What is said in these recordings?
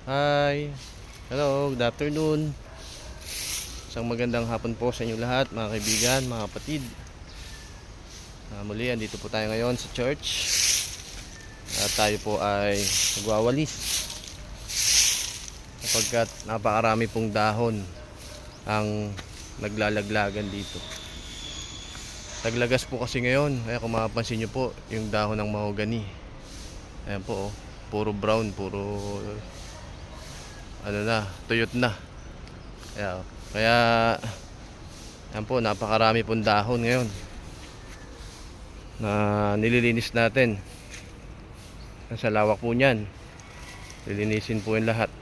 Hi. Hello, good afternoon. Isang magandang hapon po sa inyo lahat, mga kaibigan, mga kapatid. Muli, andito po tayo ngayon sa church. At tayo po ay nagwawalis sapagkat napakarami pong dahon ang naglalaglagan dito. Taglagas po kasi ngayon, kaya kung mapapansin nyo po, yung dahon ng mahogany. Ayan po, puro brown, puro tuyot na. Kaya yan po, napakarami pong dahon ngayon na nililinis natin. Sa lawak po niyan, lilinisin po yung lahat.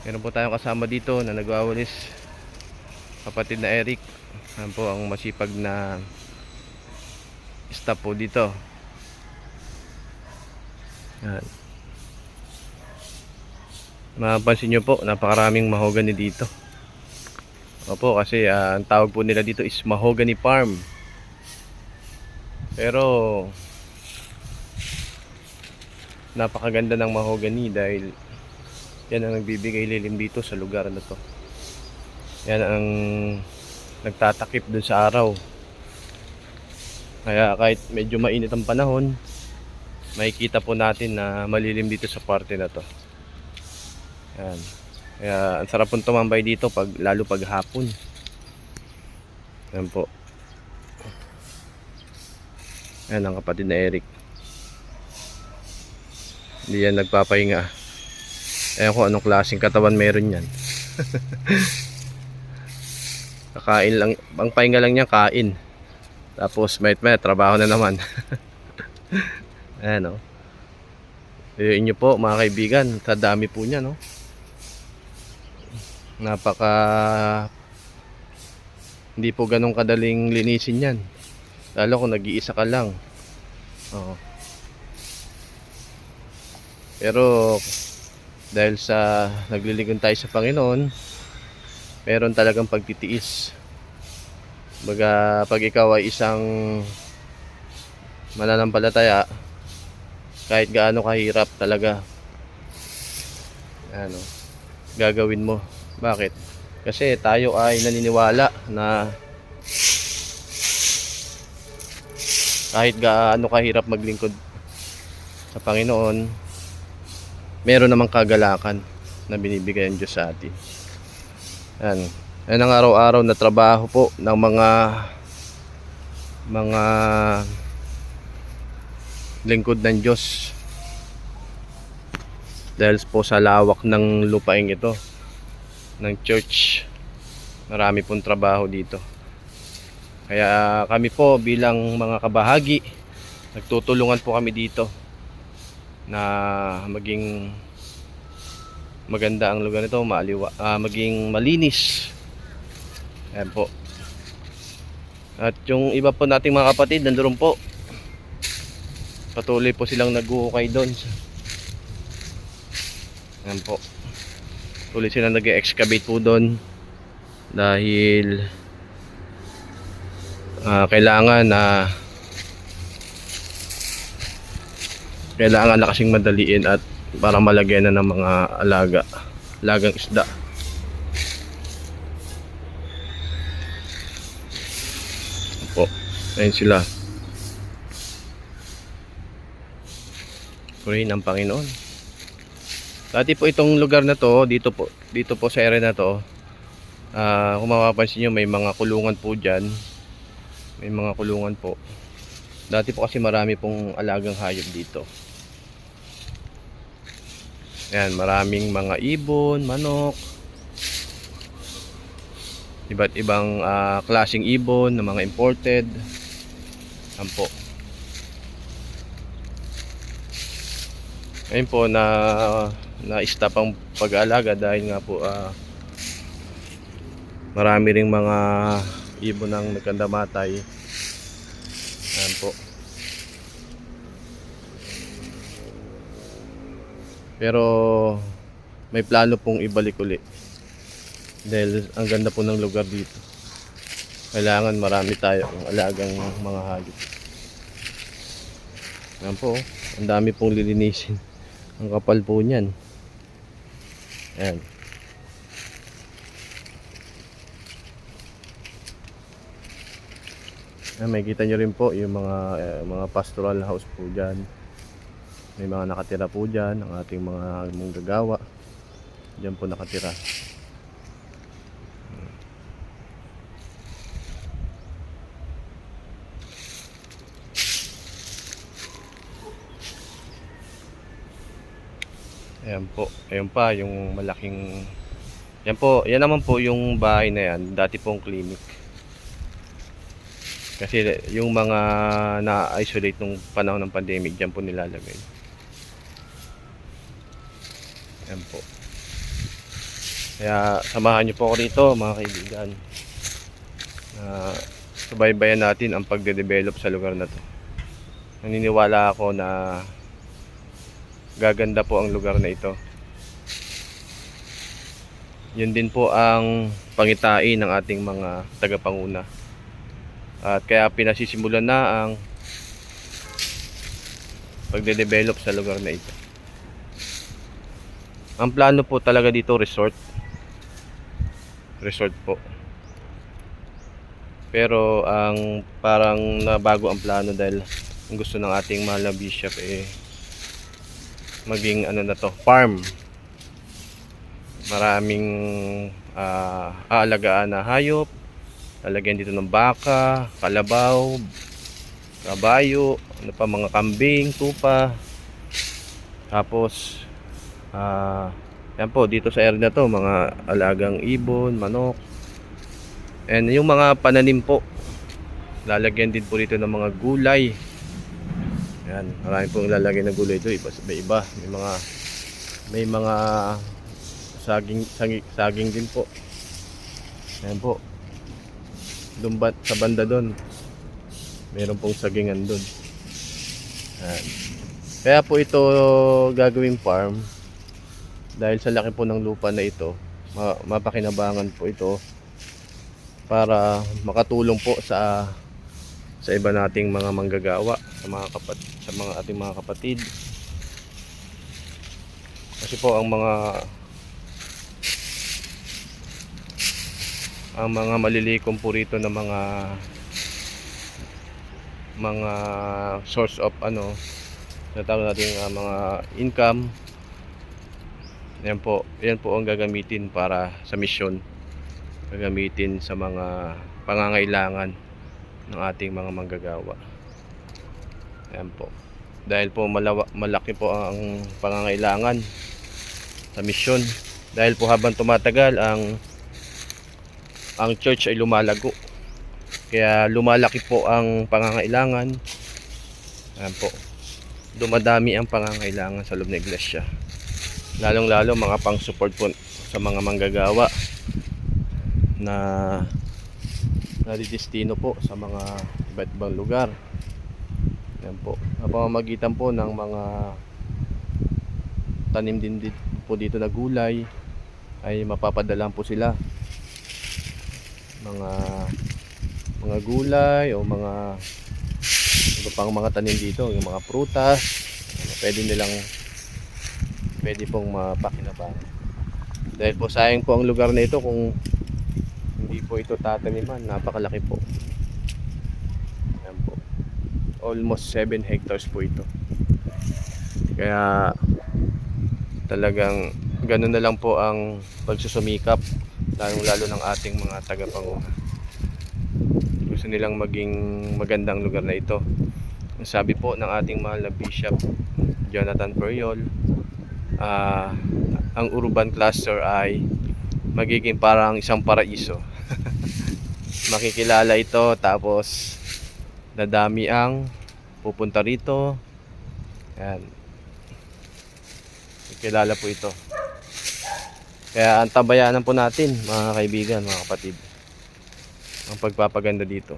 Meron po tayong kasama dito na nagwawalis, kapatid na Eric. Yan po ang masipag na staff po dito. Yan. Mapapansin nyo po, napakaraming mahogany dito. Opo, kasi ang tawag po nila dito is mahogany farm. Pero napakaganda ng mahogany dahil yan ang nagbibigay lilim dito sa lugar na to. Yan ang nagtatakip dun sa araw. Kaya kahit medyo mainit ang panahon, makikita po natin na malilim dito sa parte na to. Yan. Kaya ang sarap pong tumambay dito lalo pag hapon. Yan po. Yan ang kapatid na Eric. Hindi yan nagpapahinga. Ayan ko anong klaseng katawan meron yan. Kakain lang, ang pahinga lang niya kain. Tapos may trabaho na naman. Ayan o. Iyon nyo po mga kaibigan, kadami po niya no. Hindi po ganun kadaling linisin yan, lalo kung nag-iisa ka lang. Pero dahil sa naglilingkod tayo sa Panginoon, meron talagang pagtitiis. Baga pag ikaw ay isang mananampalataya, kahit gaano kahirap talaga, gagawin mo. Bakit? Kasi tayo ay naniniwala na kahit gaano kahirap maglingkod sa Panginoon, meron namang kagalakan na binibigay ng Diyos sa atin. Yan ang araw-araw na trabaho po ng mga lingkod ng Diyos. Dahil po sa lawak ng lupaing ito ng church, marami pong trabaho dito. Kaya kami po bilang mga kabahagi, nagtutulungan po kami dito na maging maganda ang lugar nito, maging malinis. Ayan po. At yung iba po nating mga kapatid nandoon po, patuloy po silang nag-uukay doon. Ayan po, tuloy silang nag-excavate po doon dahil kailangan na kasing madaliin at para malagyan na ng mga alagang isda. Po, ayun sila. Purihin ang Panginoon. Dati po itong lugar na to, dito po sa area na to, kung mapapansin nyo, may mga kulungan po dyan. May mga kulungan po. Dati po kasi marami pong alagang hayop dito. Ayan, maraming mga ibon, manok, iba't ibang klaseng ibon na mga imported. Ayan po. Ngayon po na-stop ang pag-aalaga dahil nga po marami ring mga ibon ang nagkandamatay. Ayan po. Pero may plano pong ibalik uli dahil ang ganda po ng lugar dito. Kailangan marami tayong alagang mga hayop. Ayan po, ang dami pong lilinisin. Ang kapal po niyan. Ayan. Ayan, may kita nyo rin po yung mga pastoral house po dyan. May mga nakatira po dyan, ang ating mga manggagawa. Dyan po nakatira. Ayan po, ayan pa yung malaking. Yan po, yan naman po yung bahay na yan, dati pong clinic. Kasi yung mga na-isolate nung panahon ng pandemic, dyan po nilalagay. Ayan po. Kaya samahan niyo po ako rito mga kaibigan. Subaybayan natin ang pagde-develop sa lugar na to. Naniniwala ako na gaganda po ang lugar na ito. Yun din po ang pangitain ng ating mga tagapanguna. At kaya pinasisimulan na ang pagde-develop sa lugar na ito. Ang plano po talaga dito resort. Resort po. Pero ang parang nabago ang plano dahil ang gusto ng ating mahal na bishop maging ano na to, farm. Maraming aalagaan na hayop. Lalagyan dito ng baka, kalabaw, kabayo, ano pa, mga kambing, tupa. Tapos yan po dito sa area na to, mga alagang ibon, manok. And yung mga pananim po, lalagyan din po dito ng mga gulay. Yan, marami pong ilalagay na gulay ito, iba-iba. May mga saging din po. Ayan po. Dumbat sa banda doon. Meron pong sagingan doon. Ayan. Kaya po ito gagawing farm dahil sa laki po ng lupa na ito, mapakinabangan po ito para makatulong po sa iba nating mga manggagawa, sa mga ating mga kapatid. Kasi po ang mga malilikom po rito na mga source of natawag natin mga income. Yan po ang gagamitin para sa mission. Gagamitin sa mga pangangailangan ng ating mga manggagawa. Ayan po. Dahil po malaki po ang pangangailangan sa mission. Dahil po habang tumatagal ang church ay lumalago. Kaya lumalaki po ang pangangailangan. Ayan po. Dumadami ang pangangailangan sa loob ng iglesia. Lalong-lalo mga pang-support po sa mga manggagawa na nadidestino po sa mga iba't ibang lugar. Yan po. Sa pamamagitan po ng mga tanim din po dito na gulay ay mapapadala po sila. Mga gulay o mga iba pang mga tanim dito, yung mga prutas, pwede pong mapakinabang. Dahil po sayang po ang lugar na ito kung hindi po ito tataniman. Napakalaki po. Ayan po. Almost 7 hectares po ito. Kaya talagang ganun na lang po ang pagsusumikap, lalo ng ating mga tagapanguna. Gusto nilang maging magandang lugar na ito. Sabi po ng ating mahal na Bishop Jonathan Periol, ang urban cluster ay magiging parang isang paraiso. Makikilala ito, tapos dadami ang pupunta rito. Ayan. Makikilala po ito. Kaya ang tabayanan po natin mga kaibigan, mga kapatid, ang pagpapaganda dito.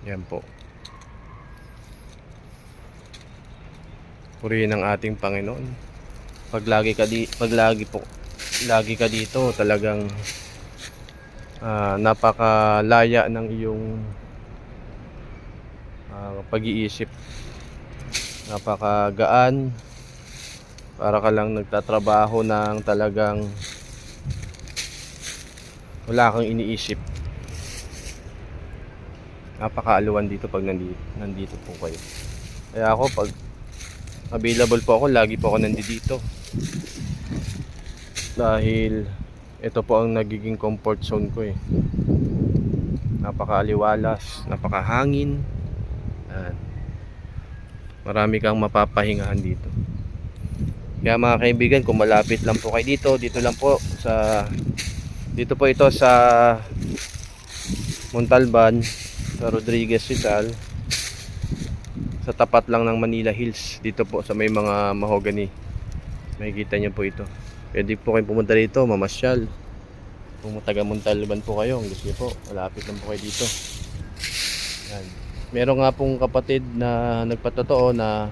Yan po. Purihin ang ating Panginoon. Pag lagi ka dito, talagang napakalaya ng iyong pag-iisip. Napakagaan. Para ka lang nagtatrabaho ng talagang wala kang iniisip. Napakaaluwan dito pag nandito po kayo. Kaya ako pag available po ako, lagi po ako nandito. Dahil ito po ang nagiging comfort zone ko eh. Napakaaliwalas, napakahangin. Yan. Marami kang mapapahingahan dito. Kaya mga kaibigan, kung malapit lang po kayo dito lang po dito po ito sa Montalban, sa Rodriguez Rizal, sa tapat lang ng Manila Hills, dito po sa may mga mahogany. Makikita niyo po ito. Pwede po kayong pumunta dito, mamasyal. Kung taga Montalban po kayo, gusto niyo po, malapit lang po kayo dito. Yan. Meron nga pong kapatid na nagpatotoo na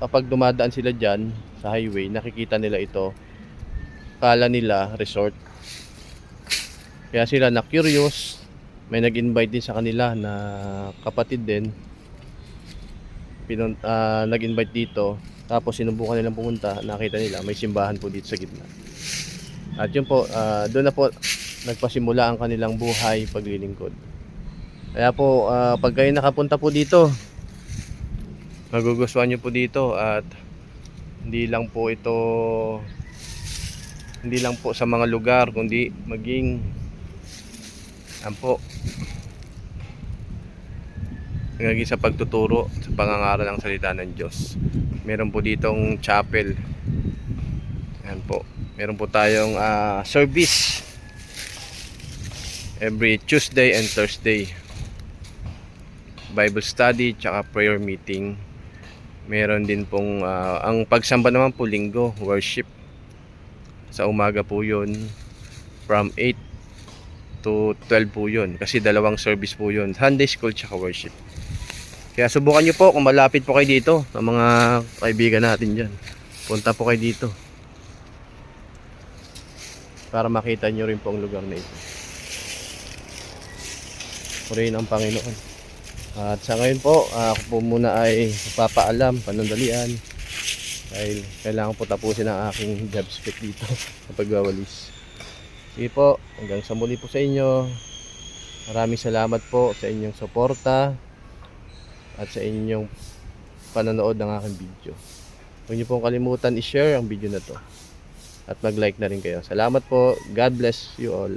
pag dumadaan sila dyan sa highway, nakikita nila ito, kala nila resort. Kaya sila na curious, may nag-invite din sa kanila na kapatid din, nag-invite dito, tapos sinubukan nilang pumunta, nakita nila may simbahan po dito sa gitna. At yun po, doon na po nagpasimula ang kanilang buhay paglilingkod. Kaya po pag kayo nakapunta po dito, magugustuhan nyo po dito. At hindi lang po sa mga lugar, kundi maging maging sa pagtuturo sa pangangaral ng salita ng Diyos. Meron po ditong chapel. Yan po. Meron po tayong service every Tuesday and Thursday. Bible study tsaka prayer meeting. Meron din pong ang pagsamba naman po linggo, worship. Sa umaga po yun, from 8 to 12 po yun. Kasi dalawang service po yun, Sunday school tsaka worship. Kaya subukan nyo po kung malapit po kayo dito, sa mga kaibigan natin dyan. Punta po kayo dito para makita nyo rin po ang lugar na ito. Purihin ang Panginoon. At sa ngayon po, ako po muna ay papaalam, panandalian. Dahil kailangan po tapusin ang aking job spec dito sa pagwawalis. Sige po, hanggang sa muli po sa inyo. Maraming salamat po sa inyong suporta at sa inyong panonood ng aking video. Huwag niyo pong kalimutan i-share ang video na to. At mag-like na rin kayo. Salamat po. God bless you all.